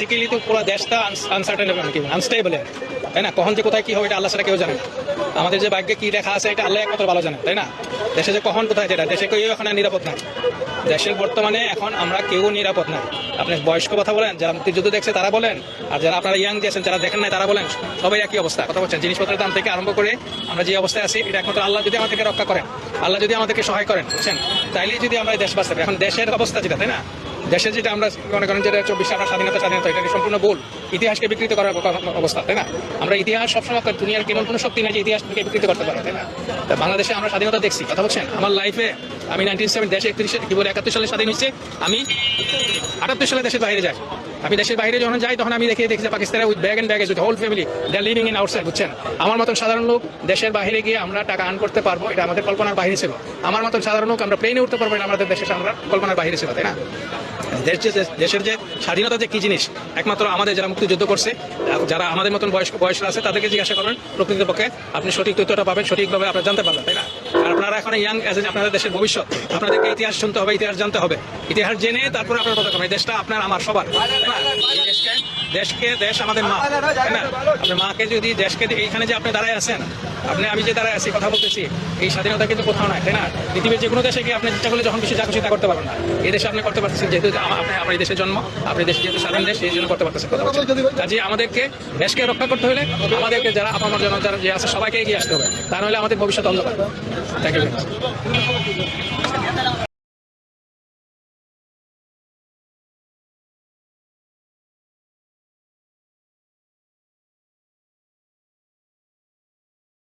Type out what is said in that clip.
Basically তো পুরো দেশটা আনসার্টেন এবং কি আনস্টেবল, তাই না? কখন যে কোথায় কি হবে এটা আল্লাহ ছাড়া কেউ জানে না। আমাদের যে ভাগ্যে কি লেখা আছে এটা আল্লাহ একমাত্র ভালো জানে, তাই না? দেশে যে কখন কোথায় যেটা, দেশে কেউ এখন নিরাপদ নাই। দেশের বর্তমানে এখন আমরা কেউ নিরাপদ নাই। আপনি বয়স্ক কথা বলেন, যারা মুক্তিযুদ্ধ দেখছে তারা বলেন, আর যারা আপনারা ইয়াং দিয়েছেন যারা দেখেন নাই তারা বলেন, সবাই একই অবস্থা। কথা বলছেন জিনিসপত্রের দাম থেকে আরম্ভ করে আমরা যে অবস্থায় আছি, এটা একমাত্র আল্লাহ যদি আমাদেরকে রক্ষা করেন, আল্লাহ যদি আমাদেরকে সহায় করেন, বুঝছেন, তাইলেই যদি আমরা এই দেশ বাঁচতে পারি। এখন দেশের অবস্থা যেটা, তাই না, দেশের যেটা আমরা মনে করেন যেটা 24 আমরা স্বাধীনতা এটা সম্পূর্ণ ভুল, ইতিহাসকে বিকৃত করার অবস্থা, তাই না? আমরা ইতিহাস সবসময় দুনিয়ার কেমন কোনো শক্তি নাই যে ইতিহাসকে বিকৃত করতে পারে, তাই না? বাংলাদেশে আমরা স্বাধীনতা দেখছি, কথা বলছেন, আমার লাইফে আমি 1970 দেশে 71 সালে স্বাধীন হচ্ছে, আমি 78 সালে দেশের বাইরে যাই। আমি দেশের বাইরে যখন যাই তখন আমি দেখি যে পাকিস্তানে with bag and baggage with whole family they are living in outside, বুঝছেন। আমার মতন সাধারণ লোক দেশের বাইরে গিয়ে আমরা টাকা আর্ন করতে পারবো, এটা আমাদের কল্পনার বাইরে ছিল। আমার মতন সাধারণ লোক আমরা প্লেনে উঠতে পারবো, এটা আমাদের দেশের আমরা কল্পনার বাইরে ছিল, তাই না? দেশের যে স্বাধীনতা যে কি জিনিস, একমাত্র আমাদের যারা মুক্তিযুদ্ধ করছে, যারা আমাদের মতন বয়স আছে তাদেরকে জিজ্ঞাসা করেন, প্রকৃতপক্ষে আপনি সঠিক তথ্যটা পাবেন, সঠিকভাবে আপনারা জানতে পারবেন, তাই না? আর আপনারা এখন ইয়াং এজেন্ট, আপনাদের দেশের ভবিষ্যৎ, আপনাদেরকে ইতিহাস শুনতে হবে, ইতিহাস জানতে হবে, ইতিহাস জেনে তারপরে আপনার কথা কবেন। দেশটা আপনার আমার সবার, দেশ আমাদের মা, তাই না? আপনার মাকে যদি দেশকে এইখানে যে আপনি দাঁড়ায় আছেন, আমি যে দাঁড়ায় আছি কথা বলতেছি, এই স্বাধীনতা কিন্তু কোথাও নাই, তাই না? পৃথিবীর যে কোনো দেশে গিয়ে আপনি চেষ্টা করলে যখন বেশি যা খুশি তা করতে পারবেন না, এই দেশে আপনি করতে পারতেছেন, যেহেতু আপনার এই দেশের জন্ম, আপনি দেশ যেহেতু স্বাধীন দেশ, এই জন্য করতে পারতেছেন। কাজে আমাদেরকে দেশকে রক্ষা করতে হলে আমাদেরকে যারা আমার জন্য যারা যে আছে সবাইকে এগিয়ে আসতে হবে, তা নাহলে আমাদের ভবিষ্যৎ অন্ধকার। Thank you.